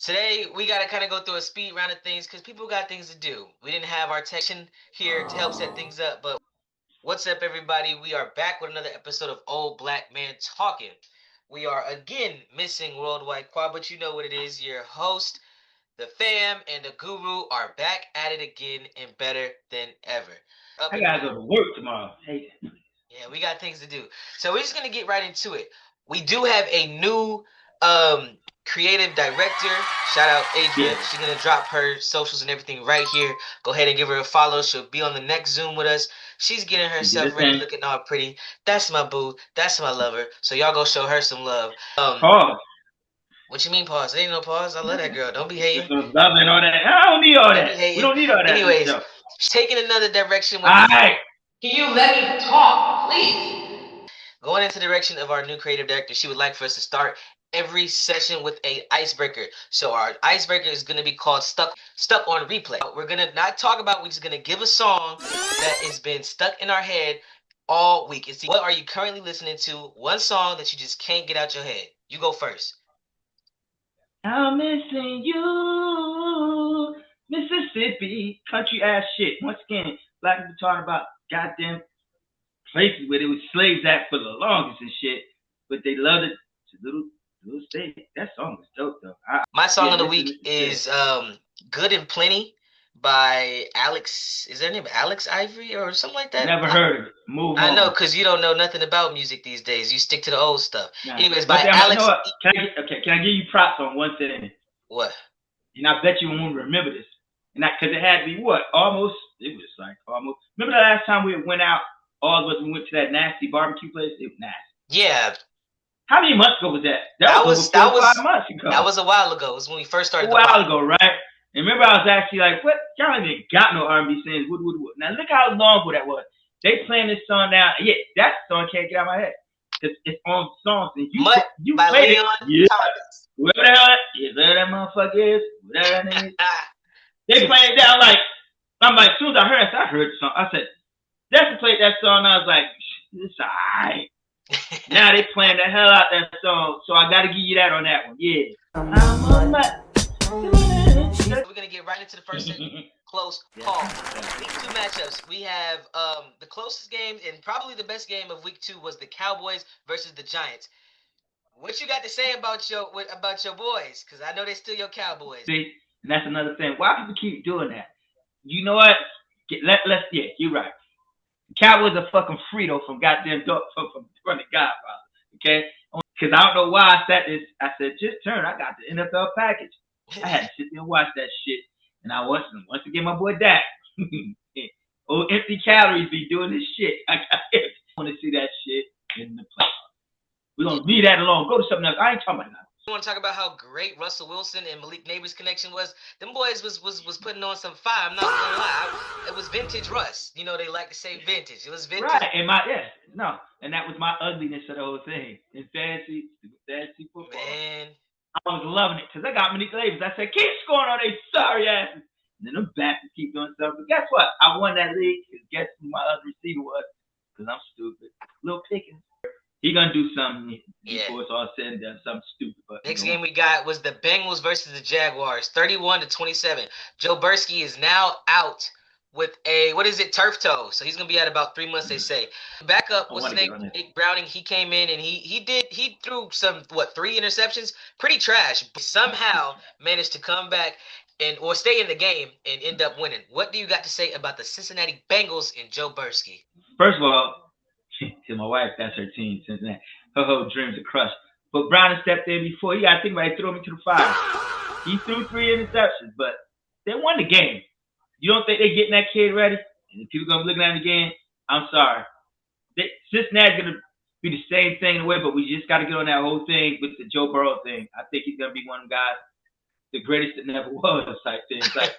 Today, we got to kind of go through a speed round of things because people got things to do. We didn't have our technician here to help set things up, but what's up, everybody? We are back with another episode of Old Black Man Talking. We are again missing Worldwide Quad, but you know what it is. Your host, the fam, and the guru are back at it again and better than ever. I gotta go to work tomorrow. Hey. Yeah, we got things to do. So we're just gonna get right into it. We do have a new creative director. Shout out Adrian. She's gonna drop her socials and everything right here. Go ahead and give her a follow. She'll be on the next Zoom with us. She's getting herself ready, looking all pretty. That's my boo. That's my lover. So y'all go show her some love. Pause. What you mean pause? There ain't no pause. I love that girl. Don't be hating. Love and all that. I don't need all that. We don't need all that. Anyways, she's taking another direction. All right. Can you let me talk, please? Going into the direction of our new creative director, she would like for us to start every session with a icebreaker. So our icebreaker is going to be called Stuck on Replay. We're going to not talk about, we're just going to give a song that has been stuck in our head all week. And see, what are you currently listening to? One song that you just can't get out your head. You go first. I'm missing you, Mississippi, country ass shit. Once again, black people talking about goddamn places where there was slaves at for the longest and shit, but they loved it. It's a little state. That song was dope though. My song of the week is "Good and Plenty" by Alex. Is their name Alex Ivory or something like that? Never heard of it. Move on. I know, because you don't know nothing about music these days. You stick to the old stuff. Nah. Anyways, by Alex. Can I give you props on one thing? What? And I bet you won't remember this. And because it had to be what? Almost. It was like almost. Remember the last time we went out? All of us went to that nasty barbecue place. It was nasty. Yeah. How many months ago was that? That was 5 months ago. That was a while ago. It was when we first started. A while ago, right? And remember, I was actually like, "What? Y'all ain't even got no R&B singers." What? Now look how long ago that was. They playing this song now. Yeah, that song can't get out of my head. It's on songs and you by played Leon it. Yeah. Whoever the hell that motherfucker is, whatever that is. They playing it down like I'm like, as soon as I heard the song, I said, "That's played that song." And I was like, "It's alright." Now they playing the hell out that song, so I got to give you that on that one. Yeah. We're gonna get right into the first close call. Week 2 matchups. We have the closest game and probably the best game of week 2 was the Cowboys versus the Giants. What you got to say about your boys? Because I know they're still your Cowboys. See, and that's another thing. Why people keep doing that? You know what? Let's you're right. Cowboys are fucking Frito from goddamn from the Godfather. Okay? Because I don't know why I said this. I said, just turn. I got the NFL package. I had to sit there and watch that shit. And I once again, my boy Dak. Old empty calories be doing this shit. I want to see that shit in the playoffs. We're going to leave that alone. Go to something else. I ain't talking about that. I want to talk about how great Russell Wilson and Malik Neighbors' connection was. Them boys was putting on some fire. I'm not gonna lie. It was vintage Russ. You know they like to say vintage. It was vintage. Right. And and that was my ugliness of the whole thing. In fantasy football. Man. I was loving it because I got Malik Neighbors. I said, keep scoring on these sorry asses. And then them Baptists keep doing stuff. But guess what? I won that league because guess who my other receiver was? Because I'm stupid. Little Pickens. He gonna do something before it's all said and done, something stupid. But next game we got was the Bengals versus the Jaguars, 31-27. Joe Burski is now out with a turf toe, so he's gonna be out about 3 months. They say. Backup was his name, Nick Browning. He came in and he threw some 3 interceptions, pretty trash. But somehow managed to come back or stay in the game and end up winning. What do you got to say about the Cincinnati Bengals and Joe Burski? First of all. To my wife, that's her team, Cincinnati. Her whole dreams are crushed. But Brown stepped in before. You got to think about it. He threw him into the fire. He threw 3 interceptions, but they won the game. You don't think they're getting that kid ready? And people going to be looking at him again? I'm sorry. Cincinnati's going to be the same thing in a way, but we just got to get on that whole thing with the Joe Burrow thing. I think he's going to be one of them guys, the greatest that never was type thing. It's like,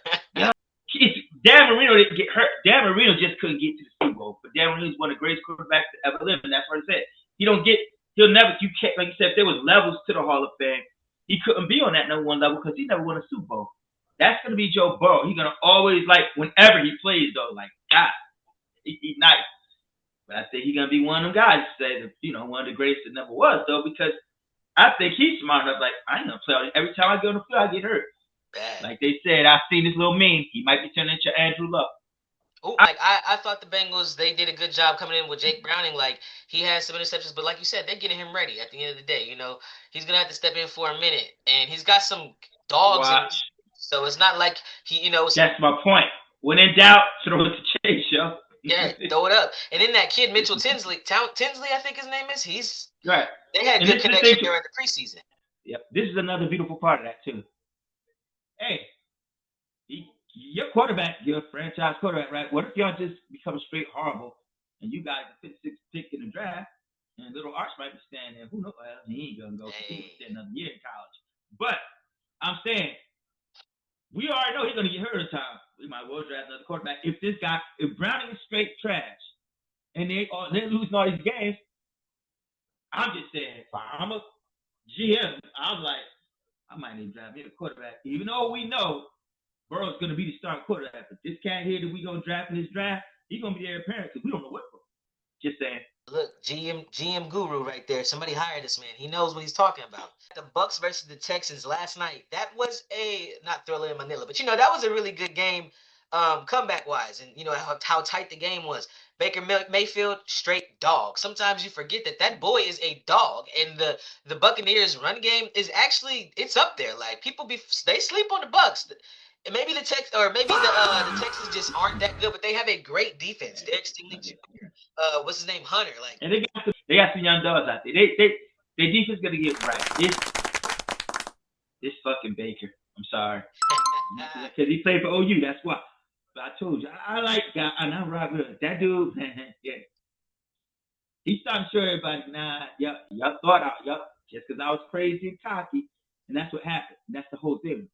Dan Marino didn't get hurt. Dan Marino just couldn't get to the Super Bowl. But Dan Marino is one of the greatest quarterbacks to ever live, and that's what I said. He'll never, like you said, if there was levels to the Hall of Fame, he couldn't be on that number 1 level because he never won a Super Bowl. That's going to be Joe Burrow. He's going to always, whenever he plays, though, God, he's nice. But I think he's going to be one of them guys to say that, one of the greatest that never was, though, because I think he's smart enough. Like, I ain't gonna play all this. Every time I get on the field, I get hurt. Bad. Like they said, I seen this little meme. He might be turning into Andrew Luck. Oh, like I thought the Bengals, they did a good job coming in with Jake Browning. Like, he had some interceptions, but like you said, they're getting him ready at the end of the day. He's gonna have to step in for a minute, and he's got some dogs. So it's not like he. That's my point. When in doubt, throw it to Chase, yo. Yeah, throw it up. And then that kid Mitchell Tinsley, I think his name is. He's right. They had good connection during the preseason. Yep. This is another beautiful part of that too. Hey, your quarterback, your franchise quarterback, right? What if y'all just become straight horrible and you guys are 56th pick in the draft and little Arch might be standing there? Who knows? Well, he ain't gonna go stay another year in college. But I'm saying we already know he's gonna get hurt in time. We might well draft another quarterback. If Browning is straight trash and they're losing all these games, I'm just saying, if I'm a GM, I'm like, I might need to draft me a quarterback, even though we know Burrow's going to be the starting quarterback. But this cat here that we going to draft in this draft, he's going to be their apparent because we don't know what for. Just saying. Look, GM guru right there. Somebody hired this man. He knows what he's talking about. The Bucs versus the Texans last night. That was not Thriller in Manila, but that was a really good game, comeback wise, and how tight the game was. Baker Mayfield, straight dog. Sometimes you forget that boy is a dog, and the Buccaneers run game is actually, it's up there. Like, they sleep on the Bucs. Maybe the Texans just aren't that good, but they have a great defense. Derek Stingley Jr. What's his name? Hunter. Like, and they got some young dogs out there. Their defense gonna get right. This fucking Baker. I'm sorry, because he played for OU. That's why. But I told you, I like guy, and I'm right with it. That dude, yeah. He's starting to show everybody, y'all thought out, just because I was crazy and cocky, and that's what happened. And that's the whole thing.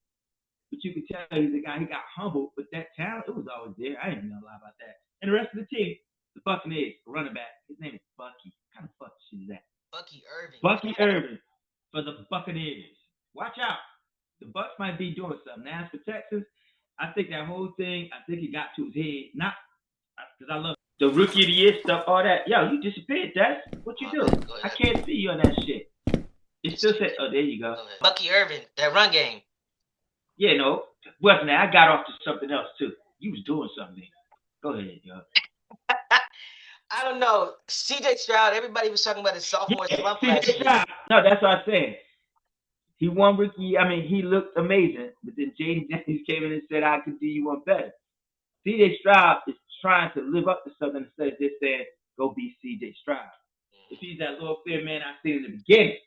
But you can tell he's a guy, he got humbled, but that talent, it was always there. I didn't know a lot about that. And the rest of the team, the Buccaneers, running back, his name is Bucky. What kind of fuck shit is that? Bucky Irving. Bucky Irving for the Buccaneers. Watch out. The Bucs might be doing something. Now, as for Texas, I think that whole thing, I think it got to his head. Not because I love the rookie of the year stuff, all that. Yo, you disappeared, Des. What you do? I can't see you on that shit. It still said, oh, there you go. Bucky Irving, that run game. Yeah, no, wasn't that? I got off to something else, too. You was doing something. Go ahead, yo. I don't know. CJ Stroud, everybody was talking about his sophomore slump last year. No, that's what I said. He won rookie. I mean, he looked amazing. But then J.D. Daniels came in and said, I could do you one better. C.J. Stroud is trying to live up to something instead of just saying, go be C.J. Stroud. If he's that little fair man I seen in the beginning,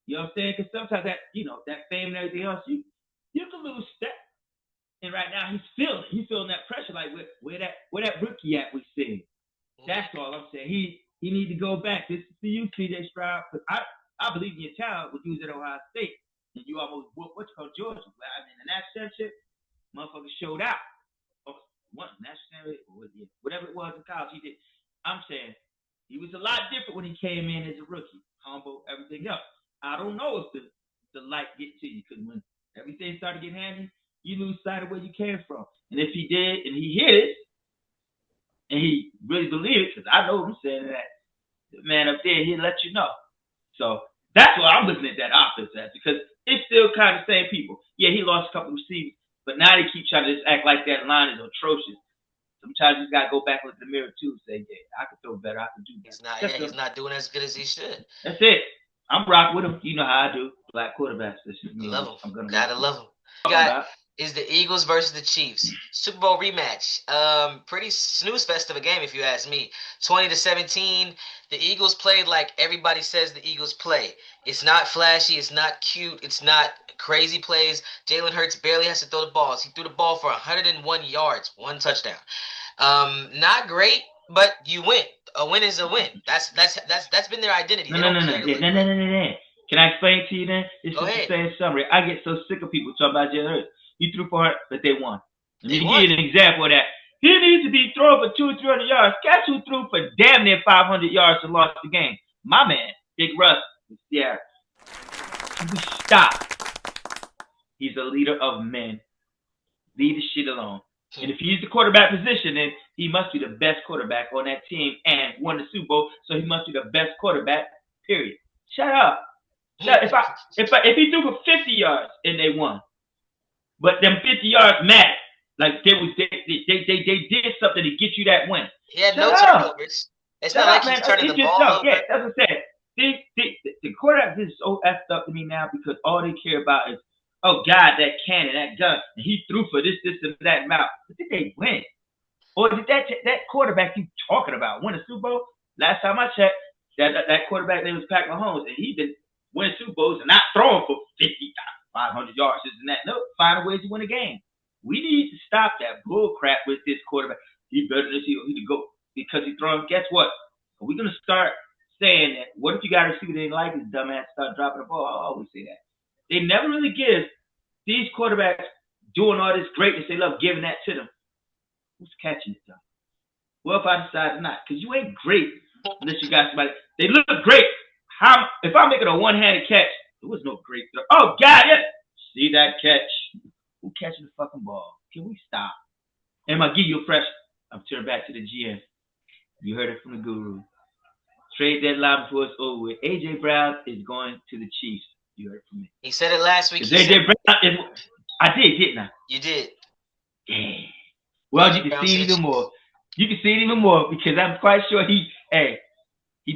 you know what I'm saying? Because sometimes that, that fame and everything else, you can lose step. And right now he's feeling that pressure, like where that rookie at we see. That's all I'm saying. He need to go back. This is for you, C.J. Stroud, because I believe in your talent when you was at Ohio State. And you almost what's called Georgia. I mean, the national championship, motherfucker showed out. What national championship? Whatever it was in college, he did. I'm saying he was a lot different when he came in as a rookie, humble, everything else. I don't know if the light get to you, because when everything started getting handy, you lose sight of where you came from. And if he did, and he hit it, and he really believed it, because I know him saying that, the man up there, he'll let you know. So that's why I'm looking at that offense as, because it's still kind of the same people. Yeah, he lost a couple of receivers, but now they keep trying to just act like that line is atrocious. Sometimes you got to go back and look in the mirror, too, and say, yeah, I can throw better, I can do better. He's not doing as good as he should. That's it. I'm rocking with him. You know how I do. Black quarterbacks. This is me. Love him. Gotta love him. Is the Eagles versus the Chiefs. Super Bowl rematch. Pretty snooze fest of a game, if you ask me. 20-17. The Eagles played like everybody says the Eagles play. It's not flashy. It's not cute. It's not crazy plays. Jalen Hurts barely has to throw the balls. He threw the ball for 101 yards, 1 touchdown. Not great, but you win. A win is a win. That's been their identity. No. Can I explain to you then? It's just the same summary. I get so sick of people talking about Jalen Hurts. He threw for it, but they won. Let me give you an example of that. He needs to be throwing for 200 or 300 yards. Guess who threw for damn near 500 yards and lost the game? My man, Big Russ. Yeah. Stop. He's a leader of men. Leave the shit alone. And if he's the quarterback position, then he must be the best quarterback on that team and won the Super Bowl, so he must be the best quarterback, period. Shut up. Now, if he threw for 50 yards and they won, but them 50 yards mattered, like they did something to get you that win. He had no turnovers. It's not like he's turning the ball over. Yeah, that's what I said. The quarterback is so effed up to me now because all they care about is, oh God, that cannon, that gun, and he threw for this, and that amount. But did they win? Or did that quarterback you talking about win a Super Bowl? Last time I checked, that quarterback name was Patrick Mahomes, and he been winning Super Bowls and not throwing for 500 yards, this and that. No, find a way to win a game. We need to stop that bull crap with this quarterback. He better than he to go because he's throwing. Guess what? Are we gonna start saying that? What if you got a receiver they like his dumbass start dropping the ball? I always say that. They never really give these quarterbacks doing all this greatness. They love giving that to them. Who's catching it though? Well, if I decide not, because you ain't great unless you got somebody. They look great. If I'm making a one-handed catch, there was no great throw. Oh, got it. See that catch? Who catching the fucking ball? Can we stop? And I'm gonna give you a fresh. I'm turning back to the GM. You heard it from the guru. Trade deadline before it's over with. AJ Brown is going to the Chiefs. You heard it from me. He said it last week. AJ Brown is. I did, didn't I? You did. Yeah. Well, you can see it even more. You can see it even more because I'm quite sure he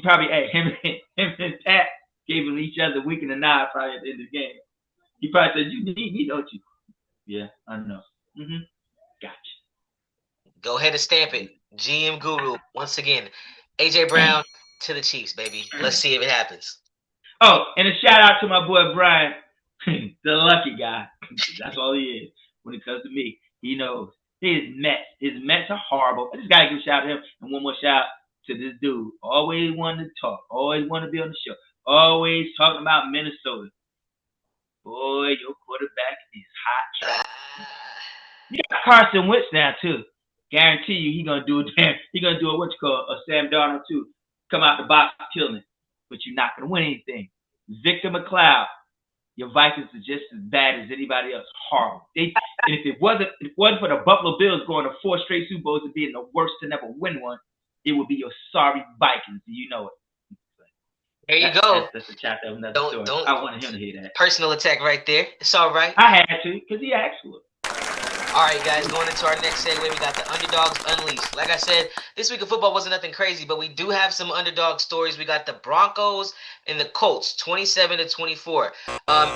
probably, him and Pat gave him each other a wink and a nod probably at the end of the game. He probably said, "You need me, don't you?" Yeah, I know. Gotcha. Go ahead and stamp it. GM Guru, once again. AJ Brown to the Chiefs, baby. Let's see if it happens. Oh, and a shout out to my boy Brian, the lucky guy. That's all he is when it comes to me. He knows. His Mets are horrible. I just gotta give a shout out to him. And one more shout out to this dude. Always wanted to talk. Always wanted to be on the show. Always talking about Minnesota. Boy, your quarterback is hot. You got Carson Wentz now too. Guarantee you he gonna do what you call a Sam Darnold too. Come out the box killing it. But you're not gonna win anything. Victor McLeod. Your Vikings are just as bad as anybody else. Horrible. And if it wasn't for the Buffalo Bills going to 4 straight Super Bowls and being the worst to never win one, it would be your sorry Vikings. Do you know it? There you go. That's a chapter of another story. I wanted him to hear that. Personal attack right there. It's all right. I had to because he asked for it. All right, guys, going into our next segue, we got the Underdogs Unleashed. Like I said, this week of football wasn't nothing crazy, but we do have some underdog stories. We got the Broncos and the Colts, 27-24.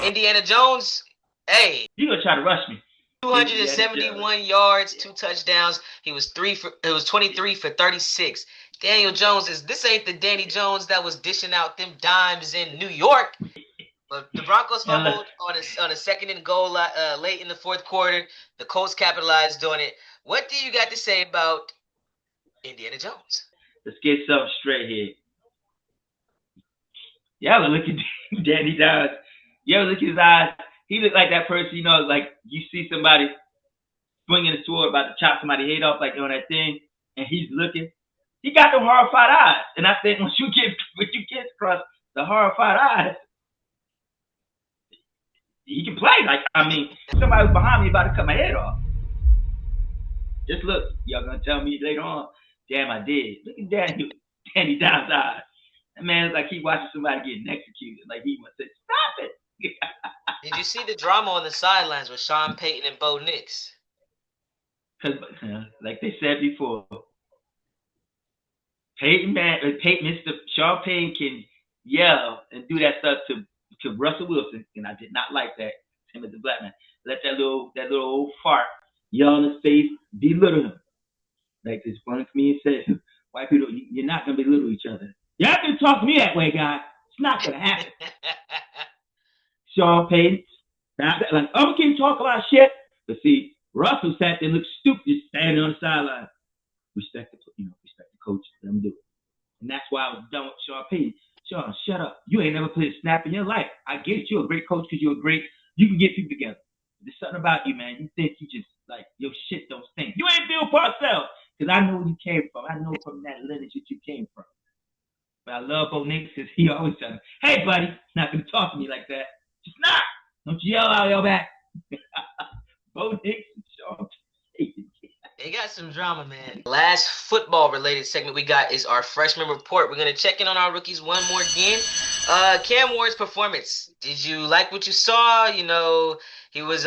Indiana Jones, hey. You're going to try to rush me. 271 yards, 2 touchdowns. He was 23 for 36. Daniel Jones this ain't the Danny Jones that was dishing out them dimes in New York. But the Broncos fumbled on a 2nd and goal late in the 4th quarter. The Colts capitalized on it. What do you got to say about Indiana Jones? Let's get something straight here. Y'all look at Danny Jones. Y'all look at his eyes. He looked like that person, like you see somebody swinging a sword about to chop somebody's head off, like on that thing, and he's looking. He got them horrified eyes. And I think once you get across the horrified eyes, he can play. Somebody was behind me about to cut my head off. Just look. Y'all gonna tell me later on, damn, I did. Look at Danny Jones' eyes. That man's like he watching somebody getting executed. Like he must say, stop it. Did you see the drama on the sidelines with Sean Payton and Bo Nix? Because, like they said before, Sean Payton can yell and do that stuff to Russell Wilson, and I did not like that. Him as a black man, let that little old fart yell in his face, belittle him. Like this one comedian said, white people, you're not gonna belittle each other. You're not gonna talk to me that way, guy. It's not gonna happen. Sean Payton, I'm gonna keep talking about shit, but see, Russell sat there and looked stupid, just standing on the sideline. Respect the coach, let him do it, and that's why I was done with Sean Payton. Sean, shut up. You ain't never played a snap in your life. I get it. You're a great coach because you can get people together. There's something about you, man. You think you just, your shit don't stink. You ain't Bill Parcells because I know where you came from. I know from that lineage that you came from. But I love Bo Nix because he always tells me, hey, buddy, not going to talk to me like that. Just not. Don't you yell out your back. Bo Nix and Sean Payton. They got some drama, man. Last football-related segment we got is our freshman report. We're going to check in on our rookies one more again. Cam Ward's performance. Did you like what you saw? You know, he was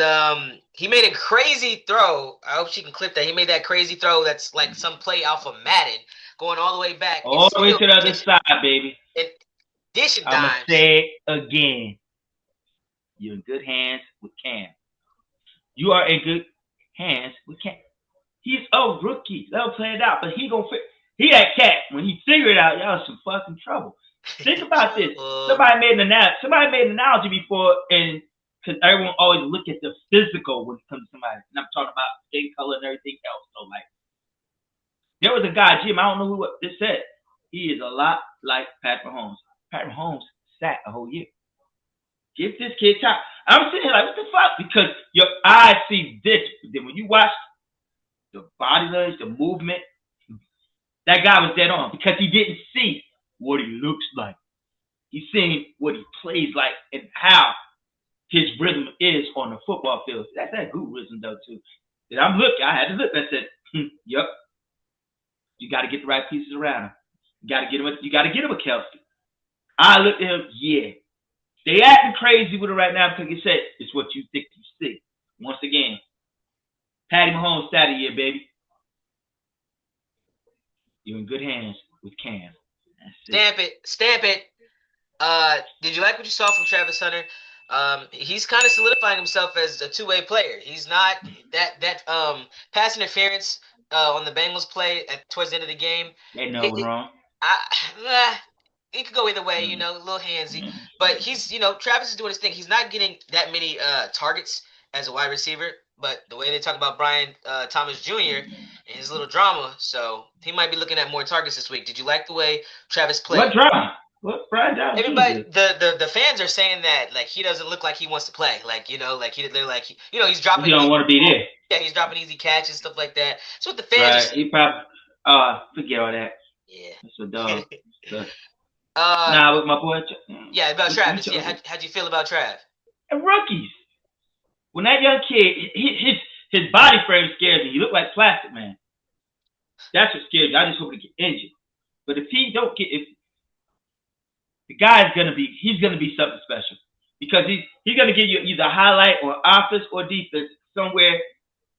he made a crazy throw. I hope she can clip that. He made that crazy throw that's like some play off of Madden, going all the way back and All the way still to the other side, baby. and dishing I'ma dimes. say it again. You're in good hands with Cam. You are in good hands with Cam. He's a rookie. Let him play it out, but he that cat. When he figure it out, y'all some fucking trouble. Think about this. Somebody made an analogy before, and because everyone always look at the physical when it comes to somebody, and I'm talking about skin color and everything else. So like, there was a guy, Jim. I don't know who this said. He is a lot like Patrick Mahomes. Patrick Mahomes sat a whole year. Give this kid time. I'm sitting here like, what the fuck? Because your eyes see this. Then when you watch the body language, the movement, that guy was dead on because he didn't see what he looks like. He's seeing what he plays like and how his rhythm is on the football field. That's that good rhythm though too. And I had to look. I said, yep. You got to get the right pieces around him. You got to get him a Kelsey. I looked at him. Yeah. They acting crazy with it right now because you said it's what you think you see. Once again, Patty Mahomes stat of the year, baby. You're in good hands with Cam. Stamp it. Did you like what you saw from Travis Hunter? He's kind of solidifying himself as a two-way player. He's not that pass interference on the Bengals play towards the end of the game. They know it was wrong. It could go either way, you know, a little handsy. But he's, you know, Travis is doing his thing. He's not getting that many targets as a wide receiver. But the way they talk about Brian Thomas Jr. and his little drama, so he might be looking at more targets this week. Did you like the way Travis played? What drama? What Brian Thomas? Everybody, the fans are saying that like he doesn't look like he wants to play. Like, you know, like they're like, you know, he's dropping. He don't want to be there. Yeah, he's dropping easy catches, stuff like that. That's what the fans are saying. He probably forget all that. Yeah. That's a dog. Nah, with my boy. Yeah, about Travis. Yeah, how'd you feel about Trav? And rookies. When that young kid, his body frame scares me. He look like plastic, man. That's what scares me. I just hope he get injured. But if he don't get, if the guy's he's gonna be something special because he's gonna give you either a highlight or offense or defense somewhere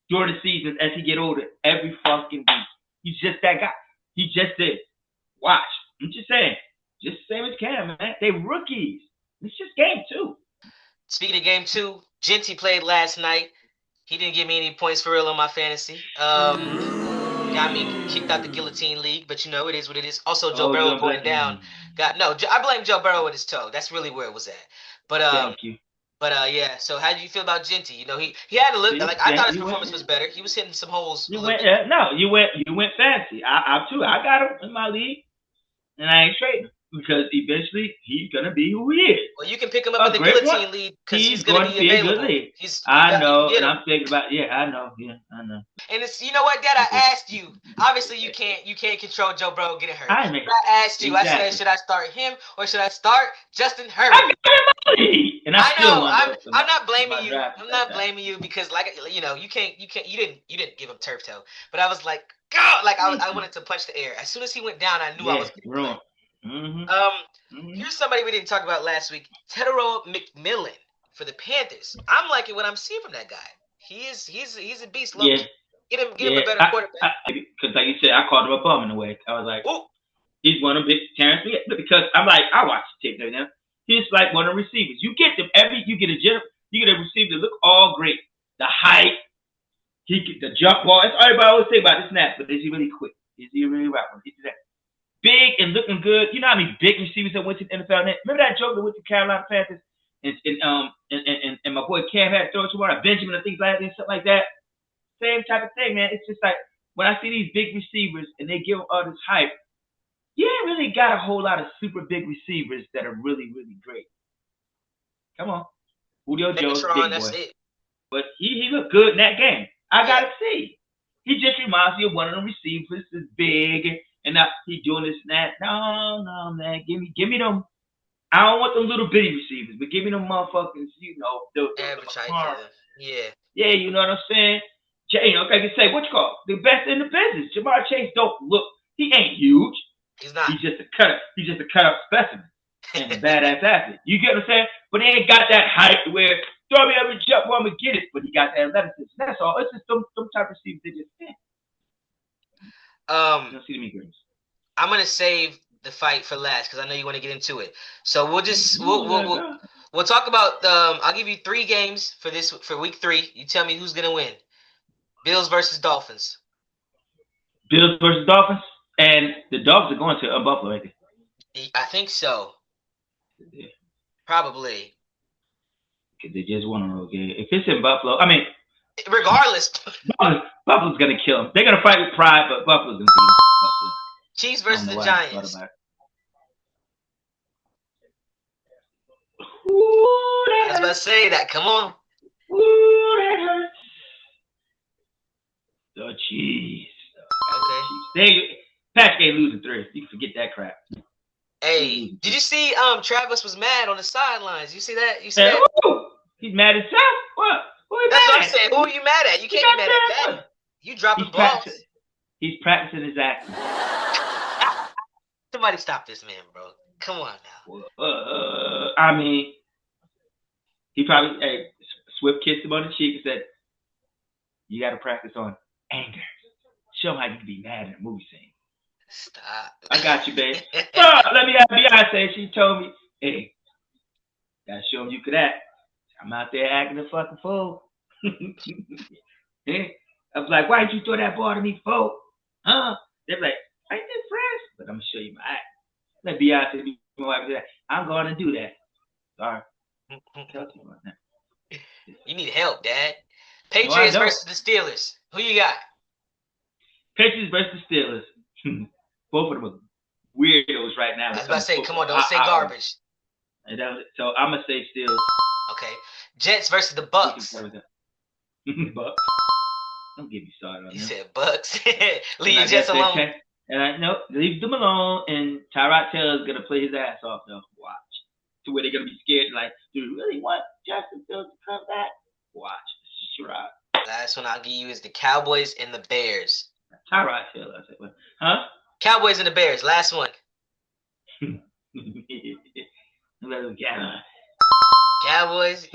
during the season as he get older every fucking week. He's just that guy. He just did. Watch. I'm just saying. Just the same as Cam, man. They rookies. It's just game 2. Speaking of game 2, Genty played last night. He didn't give me any points for real on my fantasy. Got me kicked out the Guillotine League, but you know, it is what it is. Also, Joe Burrow going down. I blame Joe Burrow with his toe. That's really where it was at. But thank you. But yeah, so how did you feel about Genty? You know, he had a look like I thought his performance was better. He was hitting some holes. You went fancy. I too. I got him in my league, and I ain't trading him. Because eventually he's gonna be who he is. Well, you can pick him up in the Guillotine League because he's gonna be available. I know, and I'm thinking about. Yeah, I know. And it's, you know what, Dad? I asked you. Obviously, you can't control Joe Burrow getting hurt. I asked you. Exactly. I said, should I start him or should I start Justin Herbert? I got him money. And I know. I'm not blaming you. I'm not blaming you because, like, you know, you didn't give him turf toe. But I was like, God, like I wanted to punch the air. As soon as he went down, I knew I was wrong. Here's somebody we didn't talk about last week. Tedero McMillan for the Panthers. I'm liking what I'm seeing from that guy. He's a beast. Yeah. Get him a better quarterback. Because like you said, I called him a bum in a way. I was like, he's one of big Terence. Because I'm like, I watch the tape now. He's like one of the receivers. You get them you get a receiver that look all great. The height, the jump ball. That's all everybody always say about the snap. But is he really quick? Is he really right? Is he that? Big and looking good. You know how many big receivers that went to the NFL? Remember that joke that went to Carolina Panthers and my boy Cam had to throw it to one, Benjamin and things like that and stuff like that. Same type of thing, man. It's just like when I see these big receivers and they give all this hype, you ain't really got a whole lot of super big receivers that are really, really great. Come on. Julio Jones, big boy. But he looked good in that game. I gotta see. He just reminds me of one of them receivers that's big. And now he doing this and that. No, man. Give me them. I don't want them little bitty receivers, but give me them motherfuckers, you know. Yeah, you know what I'm saying? You know, like I say, what you call it? The best in the business. Jamar Chase don't look. He ain't huge. He's not. He's just a cut up specimen. and a badass athlete. You get what I'm saying? But they ain't got that height where throw me every jump, I'm gonna get it. But he got that athleticism. That's all. It's just some type of receivers they just can't. You don't see the girls. I'm gonna save the fight for last because I know you want to get into it. So we'll talk about. I'll give you 3 games for week 3. You tell me who's gonna win. Bills versus Dolphins. Bills versus Dolphins, and the Dolphins are going to Buffalo, right? I think so. Yeah. Probably. Because they just won a road game. If it's in Buffalo, I mean, regardless, Buffalo's gonna kill them. They're gonna fight with pride, but Buffalo's gonna beat them. Buffalo. Chiefs versus the Giants. Ooh, I was about to say that. Come on. Ooh, that hurts. The Chiefs. Okay. Patrick ain't losing 3. You can forget that crap. Hey, did you see? Travis was mad on the sidelines. You see that? You see that? Ooh, he's mad at himself. What? That's what I'm saying. Who are you mad at? You can't be mad at that. You dropping balls. He's practicing his acting. Somebody stop this man, bro. Come on now. I mean, he probably Swift kissed him on the cheek and said, "You got to practice on anger. Show him how you can be mad in a movie scene." Stop. I got you, babe. Let me have Beyonce. She told me, "Hey, gotta show him you could act. I'm out there acting a fucking fool." I was like, "Why did you throw that ball to me, fool?" Huh? They're like, "I ain't that fresh," but I'm gonna show you my act. Let Beyonce be my wife. I'm going to do that. Sorry. You need help, Dad. Patriots versus the Steelers. Who you got? Patriots versus the Steelers. Both of them are weirdos right now. I was about to say, come on, don't say garbage. So I'm going to say Steelers. Okay. Jets versus the Bucs. Bucs. Don't get me started on that. You said Bucs. Leave your Jets alone. Leave them alone. And Tyrod Taylor's going to play his ass off, though. Watch. To where they're going to be scared, like, do you really want Justin Fields to come back? Watch. Tyrod. Last one I'll give you is the Cowboys and the Bears. Tyrod Taylor. I said, huh? Cowboys and the Bears. Last one. Cowboys.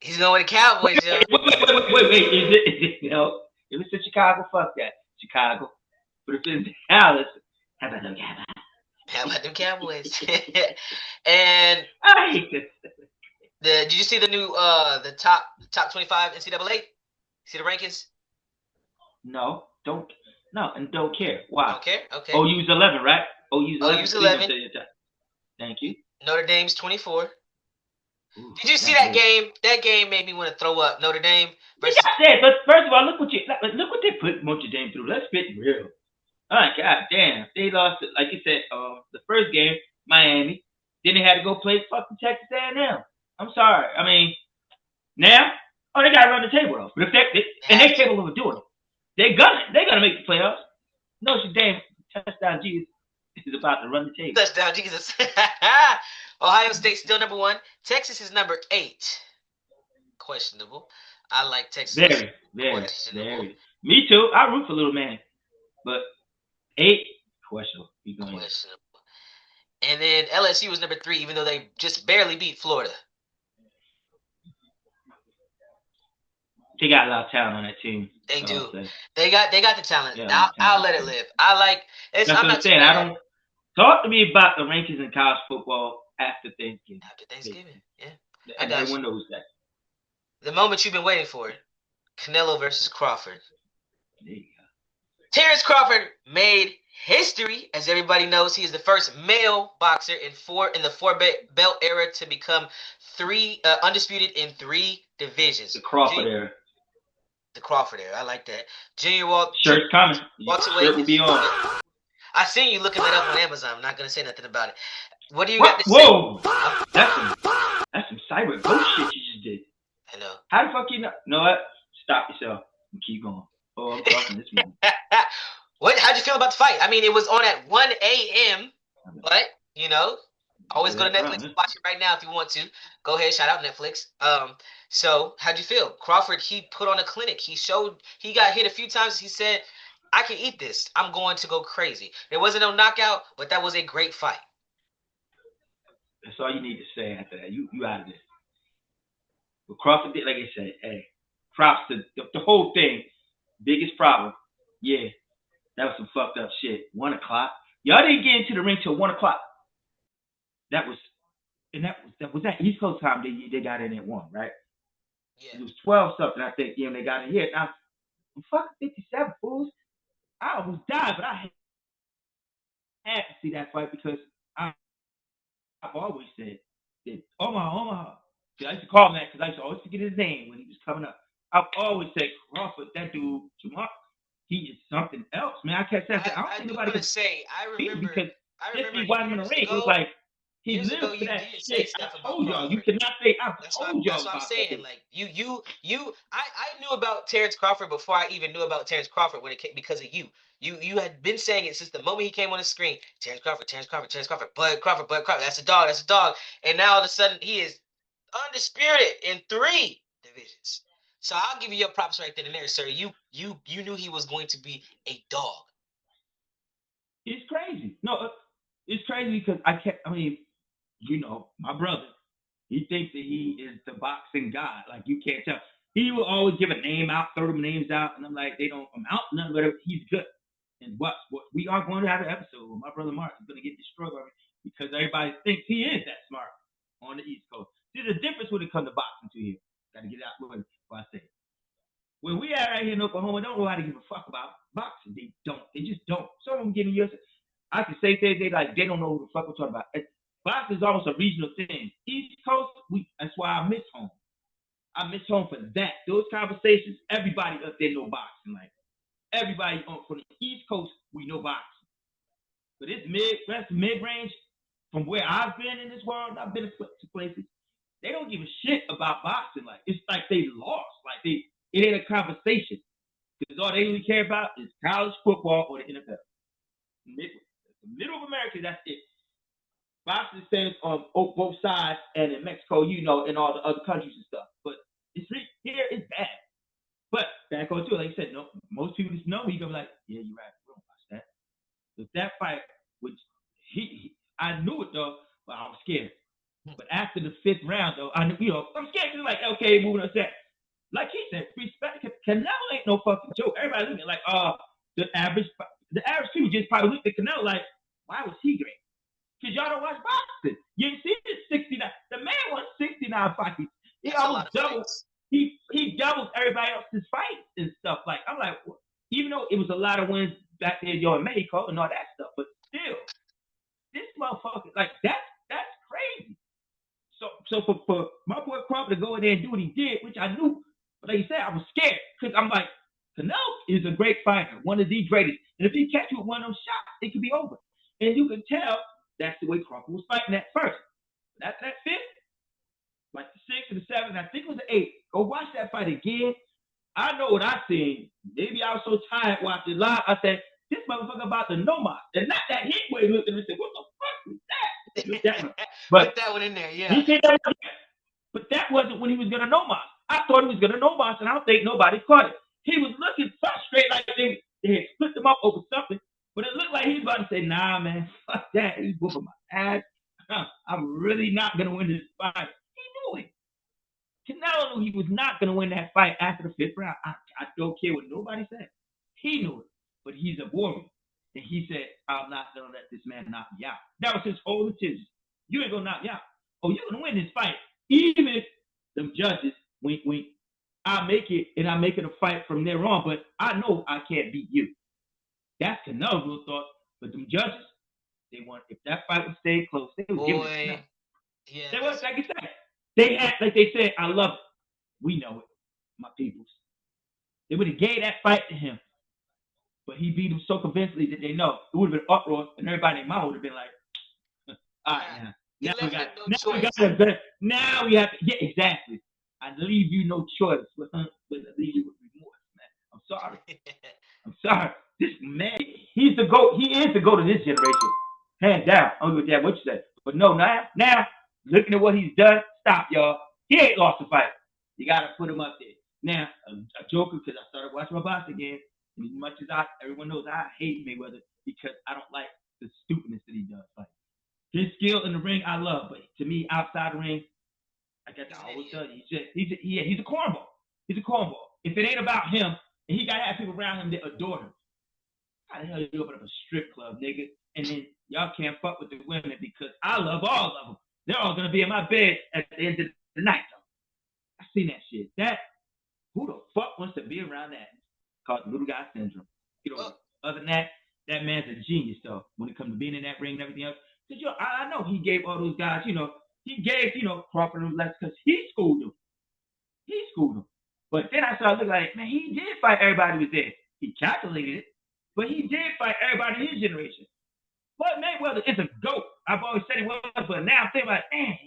He's going with the Cowboys, yo. Wait. Is it, if it's in Chicago, fuck that. Chicago. But if it's in Dallas, how about them Cowboys? How about them Cowboys? And I hate this. Did you see the new the top 25 NCAA? See the rankings? No, and don't care. Why? Don't care? Okay. OU's 11, right? OU's 11. Thank you. Notre Dame's 24. Ooh, did you see that game? That game made me want to throw up. Notre Dame versus. Yeah, but first of all, look what they put Notre Dame through. Let's get real. All right, god damn, they lost it. Like you said, the first game, Miami. Then they had to go play fucking Texas A&M. I'm sorry. I mean, now, they gotta run the table though. But if they're capable of doing it, they're gonna make the playoffs. No, damn touchdown Jesus is about to run the table. Touchdown Jesus. Ohio State still number 1. Texas is number 8. Questionable. I like Texas. Very. Me too. I root for little man, but 8 questionable. Questionable. And then LSU was number 3, even though they just barely beat Florida. They got a lot of talent on that team. They do. They got the talent. Yeah, I'll let it live. I like. That's what I'm saying. I don't talk to me about the rankings in college football after Thanksgiving. Yeah. And everyone knows that. The moment you've been waiting for. Canelo versus Crawford. There you go. Terence Crawford made history, as everybody knows. He is the first male boxer in the 4-belt era to become undisputed in 3 divisions. The Crawford era. The Crawford era. I like that. Junior Walter. Shirt's coming. Shirt will be on. I seen you looking that up on Amazon. I'm not gonna say nothing about it. What do you got to say? Whoa! That's some cyber ghost shit you just did. I know. How the fuck you know? You know what? Stop yourself and keep going. Oh, I'm talking this one. How'd you feel about the fight? I mean, it was on at 1 a.m., but, always go to Netflix and watch it right now if you want to. Go ahead, shout out Netflix. So, how'd you feel? Crawford, he put on a clinic. He got hit a few times. He said, I can eat this. I'm going to go crazy. There wasn't no knockout, but that was a great fight. That's all you need to say after that. You out of this. But Crawford did, like I said, hey, props to the whole thing. Biggest problem, yeah, that was some fucked up shit. 1 o'clock. Y'all didn't get into the ring till 1 o'clock. That was that East Coast time they got in at 1, right? Yeah. It was 12 something, I think, when they got in here. Now, I'm fucking 57, fools. I almost died, but I had to see that fight because I've always said that Omaha. See, I used to call him that because I used to always forget his name when he was coming up. I've always said Crawford, that dude, Jamar, he is something else, man. I can't say I don't think nobody could say. I remember because just me years watching the ring, it was like he years lives ago, for you that did say shit. stuff I about told y'all, Crawford. you cannot say I told y'all That's what I'm about saying. that. Like I knew about Terence Crawford before I even knew about Terence Crawford when it came because of you. You had been saying it since the moment he came on the screen. Terence Crawford, Bud Crawford. That's a dog. And now all of a sudden he is undisputed in 3 divisions. So I'll give you your props right then and there, sir. You knew he was going to be a dog. It's crazy. No, it's crazy because my brother, he thinks that he is the boxing god. Like, you can't tell. He will always give a name out, throw them names out, and I'm like, they don't amount to nothing, but he's good. And what we are going to have an episode where my brother Mark is going to get destroyed by me because everybody thinks he is that smart on the East Coast. There's a difference when it comes to boxing to here. Got to get out with what I say. When we are right here in Oklahoma, don't know how to give a fuck about boxing. They don't. They just don't. Some of them getting used. I can say things they don't know who the fuck we're talking about. Boxing is almost a regional thing. East Coast, that's why I miss home. I miss home for that. Those conversations, everybody up there know boxing. Like, everybody from the East Coast, we know boxing. But it's mid-range, from where I've been in this world, I've been to places, they don't give a shit about boxing. Like, it's like they lost. Like, it ain't a conversation. Because all they really care about is college football or the NFL. The middle of America, that's it. Boxing stands on both sides, and in Mexico, and all the other countries and stuff. But here it's bad. But back on to it, like I said, no, most people just know me. You're like, yeah, you're right. We don't watch that. But that fight, which I knew it though, but I was scared. But after the 5th round, though, I knew, I'm scared. It's like, okay, moving on to that. Like he said, respect. Canelo ain't no fucking joke. Everybody looking like, the average people just probably looked at Canelo like, why was he great? Because y'all don't watch boxing. You see this 69. The man won 69 fights. He almost doubled. He doubles everybody else's fights and stuff. Like, I'm like, even though it was a lot of wins back there in Mexico and all that stuff, but still, this motherfucker, like, that's crazy. So for my boy Crawford to go in there and do what he did, which I knew, but like you said, I was scared because I'm like, Canelo is a great fighter, one of the greatest. And if he catch you with one of those shots, it could be over. And you can tell that's the way Crawford was fighting at first. But after that 5th, like the 6th and the 7th, I think it was the 8th. Go watch that fight again. I know what I seen. Maybe I was so tired watching live. I said, this motherfucker about to know my. And not that hit where he looked at me and said, what the fuck was that? But put that one in there, yeah. He said that, but that wasn't when he was gonna know my. I thought he was gonna know my, and I don't think nobody caught it. He was looking frustrated like they had split him up over something. But it looked like he was about to say, nah, man, fuck that. He's whooping my ass. I'm really not going to win this fight. He knew it. Canelo knew he was not going to win that fight after the 5th round. I don't care what nobody said. He knew it. But he's a warrior. And he said, I'm not going to let this man knock me out. That was his whole intention. You ain't going to knock me out. Oh, you're going to win this fight. Even if them judges, wink, wink, I make it, and I make it a fight from there on. But I know I can't beat you. That's Canelo's real thought. But them judges, they want, if that fight would stay close, they would give it to yeah. They was, like you said, they had, like they said, I love it. We know it, my peoples. They would have gave that fight to him. But he beat him so convincingly that they know. It would have been uproar, and everybody in my would have been like, all right, now we got a better. Now we have to, yeah, exactly. I leave you no choice, but I leave you with remorse, man. I'm sorry. I'm sorry. This man, he's the GOAT. He is the GOAT of this generation. Hands down. I don't give a damn what you say. But no, now, looking at what he's done, stop, y'all. He ain't lost the fight. You got to put him up there. Now, a joker, because I started watching my boxing again. And as much as everyone knows I hate Mayweather because I don't like the stupidness that he does. Like, His skill in the ring, I love, but to me, outside the ring, I guess I always tell you, he's a cornball. He's a cornball. If it ain't about him, and he gotta have people around him that adore him, how the hell you open up a strip club, nigga? And then y'all can't fuck with the women because I love all of them. They're all gonna be in my bed at the end of the night. I seen that shit. Who the fuck wants to be around that? It's called little guy syndrome. You know, other than that man's a genius though when it comes to being in that ring and everything else. Cause I know he gave all those guys, he gave Crawford them lessons because he schooled them. But then I started looking like, man, he did fight everybody who was there. He calculated it, but he did fight everybody in his generation. But Mayweather is a GOAT. I've always said he was, but now I'm thinking like, man,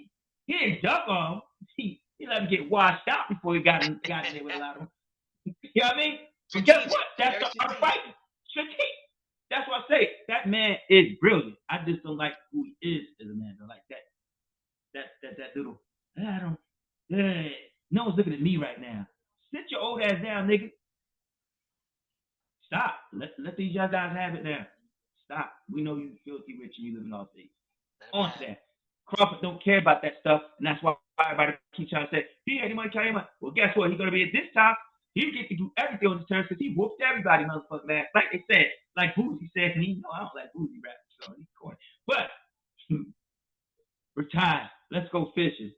he didn't duck on him. He let him get washed out before he got in there with a lot of them. You know what I mean? But guess what? That's the art of fighting. Strategic. That's what I say. That man is brilliant. I just don't like who he is as a man. I like that little, no one's looking at me right now. Sit your old ass down, nigga. Stop. Let these young guys have it now. Stop. We know you filthy rich and you live in all states. On to that. Crawford don't care about that stuff, and that's why everybody keeps trying to say, he ain't any money, carry money. Well, guess what? He's going to be at this time. He gets to do everything on his terms because he whooped everybody, motherfucker, man. Like they said, like Boozy said, and I don't like Boozy rap, so he's corny. But, retire. Let's go fishing.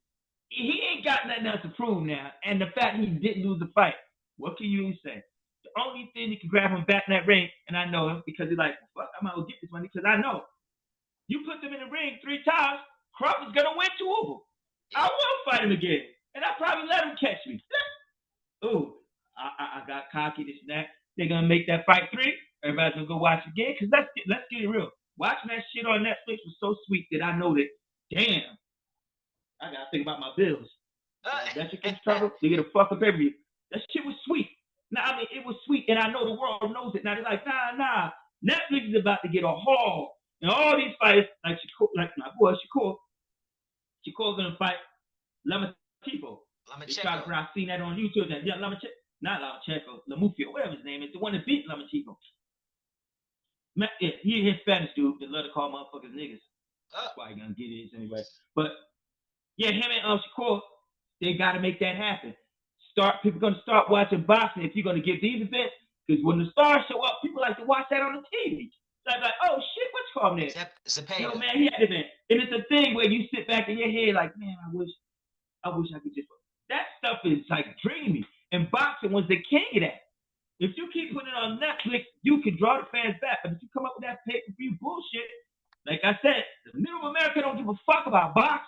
He ain't got nothing else to prove now, and the fact he didn't lose the fight, what can you even say? The only thing that can grab him back in that ring, and I know him because he's like, fuck, I might as well get this money because I know. You put them in the ring 3 times, Crawford's going to win 2 of them. I will fight him again, and I probably let him catch me. Ooh, I got cocky, this and that. They're going to make that fight 3. Everybody's going to go watch it again because let's get it real. Watching that shit on Netflix was so sweet that I know that, damn, I got to think about my bills. That shit gets trouble, they get a fuck up every. That shit was sweet. Now, I mean, it was sweet, and I know the world knows it. Now, they're like, nah. Netflix is about to get a haul. And all these fighters, like my boy Shakur's going to fight Lomachenko. I've seen that on YouTube. Yeah, Lomachenko, Lamufio, whatever his name is, the one that beat Lomachenko. He a Spanish dude that love to call motherfuckers niggas. That's why he's going to get his anyway. But, yeah, him and Shakur, they got to make that happen. People going to start watching boxing if you're going to give these events. Because when the stars show up, people like to watch that on the TV. So I'm like, oh shit, what's called there? Yo, man, he had it, man. And it's a thing where you sit back in your head like, man, I wish I could just. That stuff is like dreamy. And boxing was the king of that. If you keep putting it on Netflix, you can draw the fans back. But if you come up with that pay-per-view bullshit, like I said, the middle of America don't give a fuck about boxing.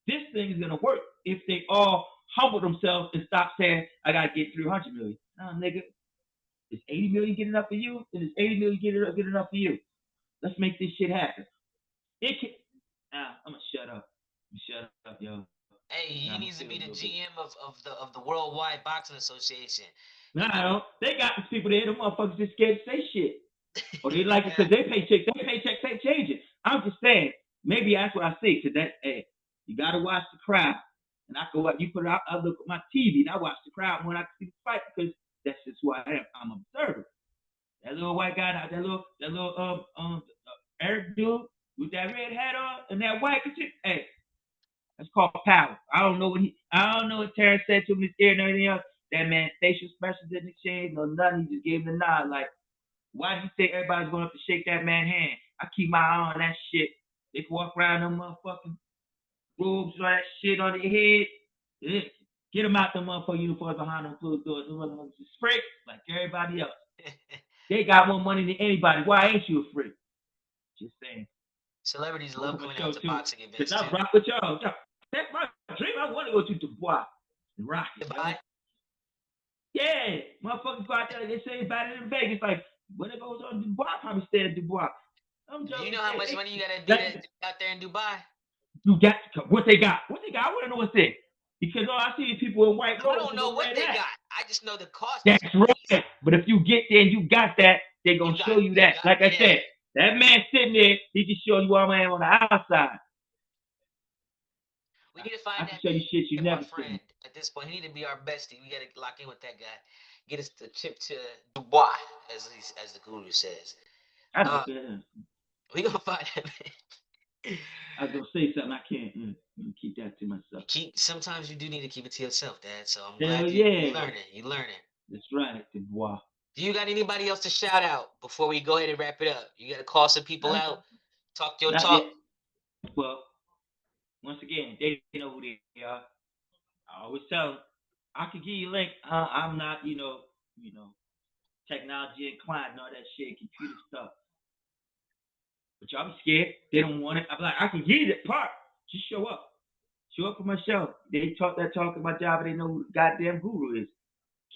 This thing is gonna work if they all humble themselves and stop saying, I gotta get 300 million. No, nigga. Is 80 million good enough for you? And is 80 million good enough for you? Let's make this shit happen. I'm gonna shut up. Yo. Hey, he needs to be the GM of the Worldwide Boxing Association. No, they got these people there. The motherfuckers just scared to say shit. Or they like it because they paychecks ain't changing. I'm just saying, maybe that's what I see. Cause you gotta watch the crowd. And I go up, you put it out, I look at my TV and I watch the crowd when I see the fight because that's just who I am. I'm an observer. That little white guy, that little Eric dude with that red hat on and that white shit. Hey, that's called power. I don't know what Terence said to him in his ear and everything else. That man facial expressions didn't exchange or nothing. He just gave him the nod. Like, why do you think everybody's going up to shake that man's hand? I keep my eye on that shit. They can walk around them motherfucking robes or that shit on their head. Yeah. Get them out the motherfucking uniforms behind them closed doors. Them motherfuckers just freak like everybody else. They got more money than anybody. Why ain't you a freak? Just saying. Celebrities love coming out to boxing events. Because I rock with y'all. That's my dream. I want to go to Dubois and rock it. Dubai? Yeah. Motherfuckers go out there. They say about it in Vegas. Like, when it goes on Dubois, probably stay at Dubois. You know how much money you got to do out there in Dubai? You got what they got. What they got? I want to know what's there. Because all I see is people in white robes. I don't know what they got. I just know the cost. That's right. But if you get there and you got that, they're going to show you that. Like I said, that man sitting there, he can show you all man on the outside. We need to find that show you shit you never friend. At this point, he need to be our bestie. We got to lock in with that guy. Get us the trip to Dubai, as the guru says. We gonna find that man. I was gonna say something. I can't keep that to myself. Sometimes you do need to keep it to yourself, Dad. So I'm Hell glad you yeah. learning. You learning. That's right, the boy. Do you got anybody else to shout out before we go ahead and wrap it up? You got to call some people out, talk your Not talk. yet. Well, once again, they know who they are. I always tell them, I could give you a link. I'm not, technology inclined and all that shit, computer stuff. But y'all be scared. They don't want it. I'm like, I can give you the part. Just show up. Show up for myself. They talk that talk about job, and they know who the goddamn guru is.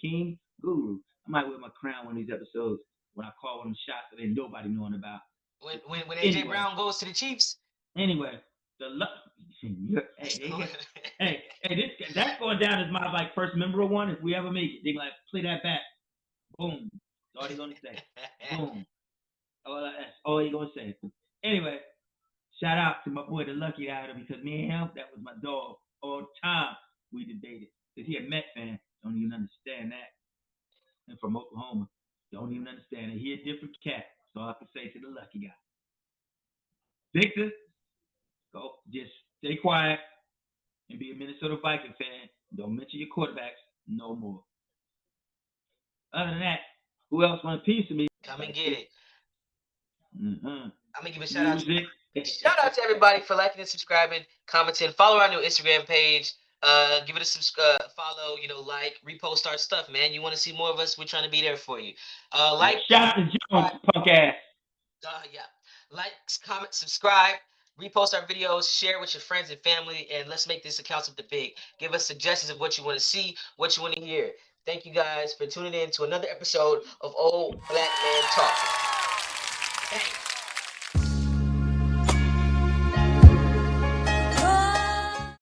King Guru. I might wear my crown one of these episodes when I call one of them shots that ain't nobody knowing about. When AJ Brown goes to the Chiefs. Anyway, that's going down as my like first memorable one. If we ever make it, they like play that back. Boom. That's all they gonna say. Boom. Oh, that's all he gonna say. Anyway, shout out to my boy the Lucky Rider because me and him, that was my dog all the time. We debated because he a Met fan. Don't even understand that. And from Oklahoma, don't even understand it. He a different cat. So I can say to the Lucky guy, Victor, go just stay quiet and be a Minnesota Viking fan. Don't mention your quarterbacks no more. Other than that, who else want a piece of me? Come and get it. Mm-hmm. I'm gonna give a shout out to everybody for liking and subscribing, commenting, follow our new Instagram page. Give it a follow, like, repost our stuff, man. You want to see more of us? We're trying to be there for you. Shout out to Jones, punk ass. Yeah. Like, comment, subscribe, repost our videos, share with your friends and family, and let's make this account something big. Give us suggestions of what you want to see, what you want to hear. Thank you guys for tuning in to another episode of Old Black Man Talking. Thanks.